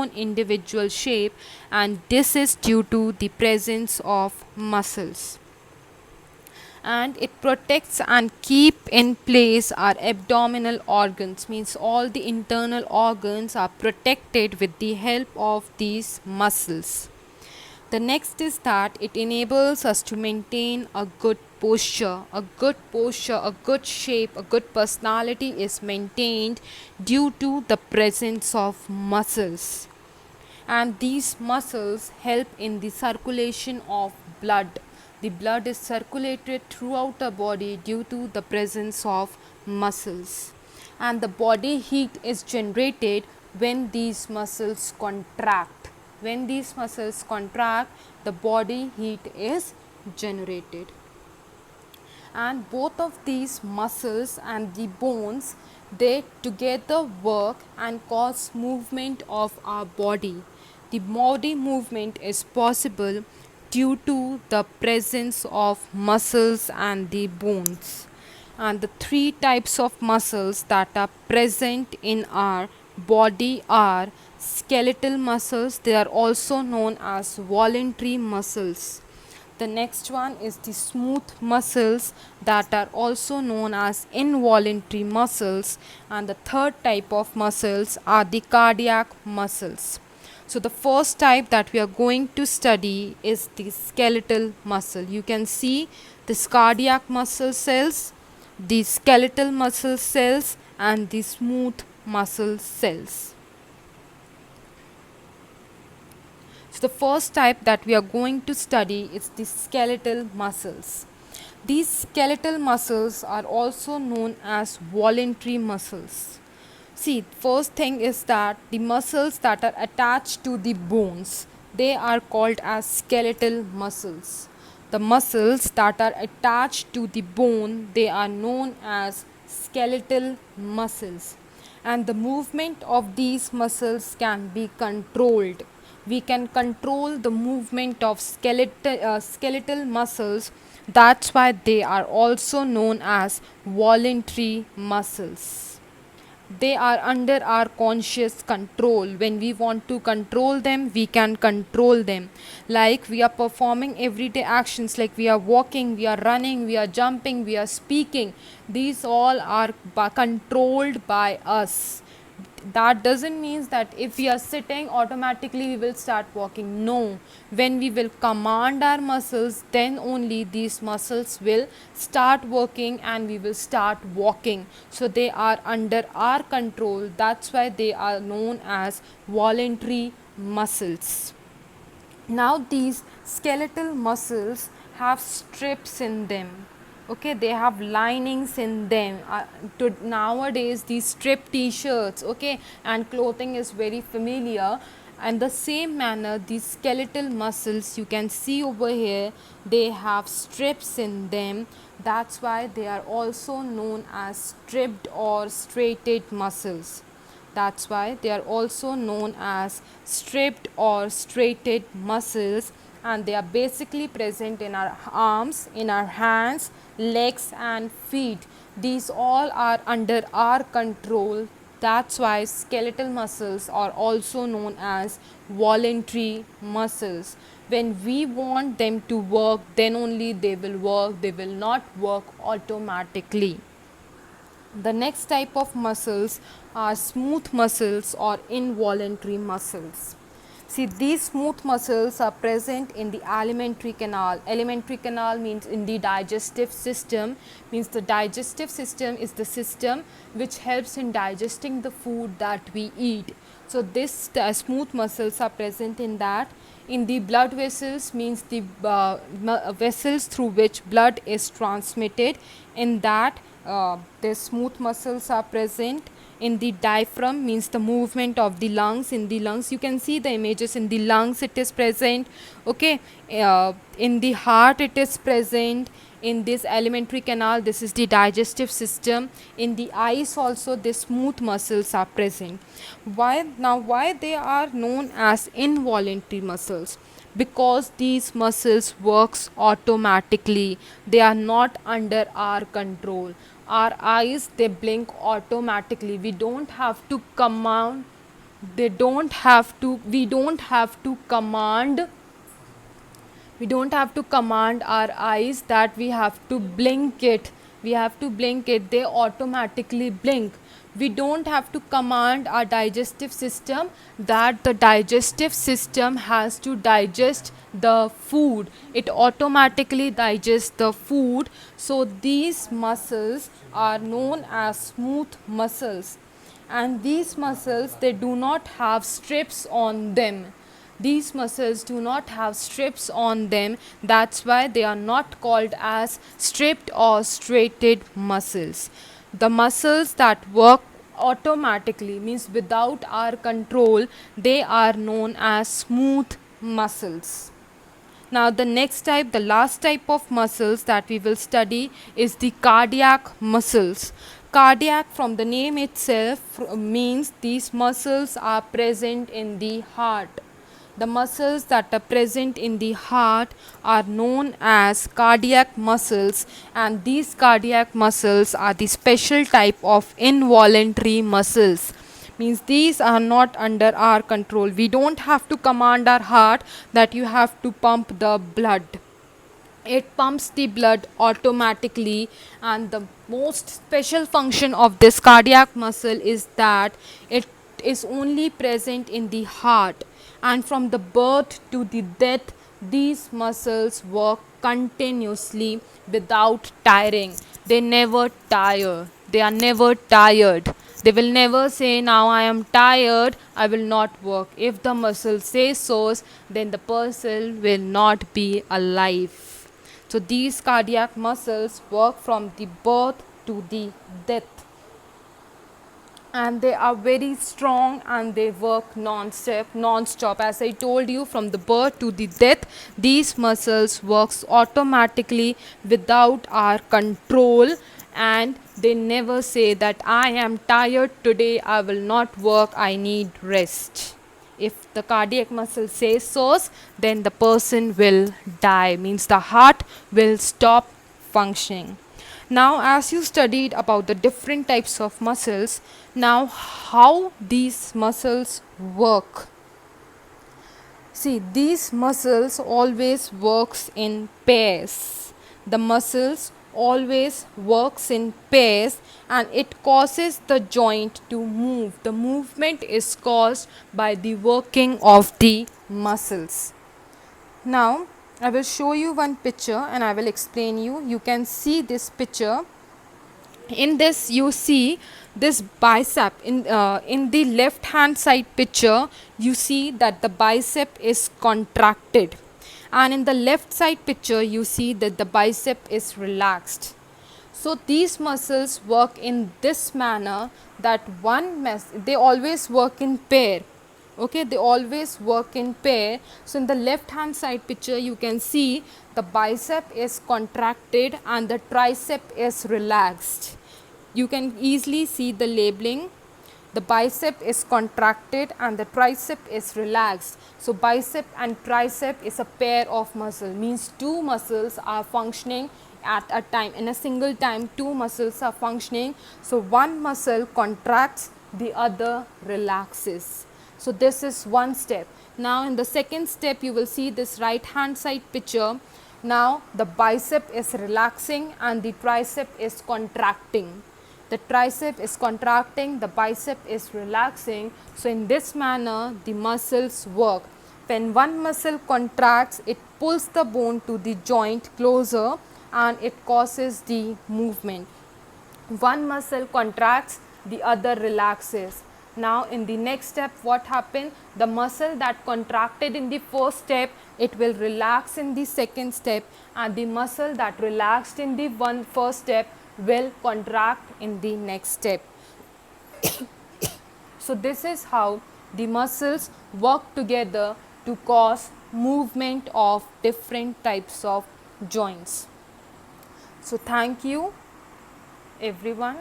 own individual shape, and this is due to the presence of muscles. And it protects and keep in place our abdominal organs, means all the internal organs are protected with the help of these muscles. The next is that it enables us to maintain a good posture. A good shape, a good personality is maintained due to the presence of muscles. And these muscles help in the circulation of blood. The blood is circulated throughout the body due to the presence of muscles. And the body heat is generated when these muscles contract. When these muscles contract, the body heat is generated. And both of these muscles and the bones, they together work and cause movement of our body. The body movement is possible due to the presence of muscles and the bones. And the three types of muscles that are present in our body are skeletal muscles. They are also known as voluntary muscles. The next one is the smooth muscles, that are also known as involuntary muscles. And the third type of muscles are the cardiac muscles. So the first type that we are going to study is the skeletal muscle. You can see this cardiac muscle cells, the skeletal muscle cells, and the smooth muscle cells. So the first type that we are going to study is the skeletal muscles. These skeletal muscles are also known as voluntary muscles. See, first thing is that the muscles that are attached to the bones, they are called as skeletal muscles. The muscles that are attached to the bone, they are known as skeletal muscles. And the movement of these muscles can be controlled. We can control the movement of skeletal muscles. That's why they are also known as voluntary muscles. They are under our conscious control. When we want to control them, we can control them. Like we are performing everyday actions, like we are walking, we are running, we are jumping, we are speaking. These all are controlled by us. That doesn't mean that if we are sitting, automatically we will start walking. No, when we will command our muscles, then only these muscles will start working and we will start walking. So they are under our control. That's why they are known as voluntary muscles. Now these skeletal muscles have strips in them. Okay, they have linings in them. To nowadays these strip t-shirts, okay, and clothing is very familiar. And the same manner, these skeletal muscles, you can see over here, they have strips in them. That's why they are also known as stripped or striated muscles. That's why they are also known as stripped or striated muscles, and they are basically present in our arms, in our hands, legs and feet. These all are under our control. That's why skeletal muscles are also known as voluntary muscles. When we want them to work, then only they will work. They will not work automatically. The next type of muscles are smooth muscles or involuntary muscles. See, these smooth muscles are present in the alimentary canal. Alimentary canal means in the digestive system. Means the digestive system is the system which helps in digesting the food that we eat. So this smooth muscles are present in that. In the blood vessels, means the vessels through which blood is transmitted. In that, the smooth muscles are present. In the diaphragm, means the movement of the lungs. In the lungs, you can see the images. In the lungs it is present. Okay, in the heart it is present. In this alimentary canal, this is the digestive system. In the eyes also, the smooth muscles are present. Why they are known as involuntary muscles? Because these muscles works automatically. They are not under our control. Our eyes, they blink automatically. We don't have to command they don't have to we don't have to command we don't have to command our eyes that we have to blink it. We have to blink it, they automatically blink. We don't have to command our digestive system that the digestive system has to digest the food, it automatically digests the food. So these muscles are known as smooth muscles, and these muscles, they do not have strips on them. These muscles do not have strips on them, that's why they are not called as stripped or striated muscles. The muscles that work automatically, means without our control, they are known as smooth muscles. Now the next type, the last type of muscles that we will study is the cardiac muscles. Cardiac, from the name itself, means these muscles are present in the heart. The muscles that are present in the heart are known as cardiac muscles, and these cardiac muscles are the special type of involuntary muscles. Means these are not under our control. We don't have to command our heart that you have to pump the blood. It pumps the blood automatically, and the most special function of this cardiac muscle is that it is only present in the heart, and from the birth to the death these muscles work continuously without tiring. They never tire, they are never tired. They will never say, now I am tired, I will not work. If the muscle says so, then the person will not be alive. So these cardiac muscles work from the birth to the death, and they are very strong and they work non-stop. As I told you, from the birth to the death these muscles works automatically without our control, and they never say that I am tired today, I will not work, I need rest. If the cardiac muscle says so, then the person will die, means the heart will stop functioning. Now, as you studied about the different types of muscles, now how these muscles work. See, these muscles always works in pairs. The muscles always works in pairs, and it causes the joint to move. The movement is caused by the working of the muscles. Now, I will show you one picture and I will explain you. You can see this picture. In this you see this bicep. In the left hand side picture you see that the bicep is contracted, and in the left side picture you see that the bicep is relaxed. So these muscles work in this manner, that they always work in pair. Okay, they always work in pair. So in the left hand side picture you can see the bicep is contracted and the tricep is relaxed. You can easily see the labeling. The bicep is contracted and the tricep is relaxed. So bicep and tricep is a pair of muscle, means two muscles are functioning at a time. In a single time two muscles are functioning. So one muscle contracts, the other relaxes. So this is one step. Now in the second step you will see this right hand side picture. Now the bicep is relaxing and the tricep is contracting. The tricep is contracting, the bicep is relaxing. So in this manner the muscles work. When one muscle contracts, it pulls the bone to the joint closer and it causes the movement. One muscle contracts, the other relaxes. Now in the next step what happened? The muscle that contracted in the first step, it will relax in the second step, and the muscle that relaxed in the first step will contract in the next step. So this is how the muscles work together to cause movement of different types of joints. So thank you everyone.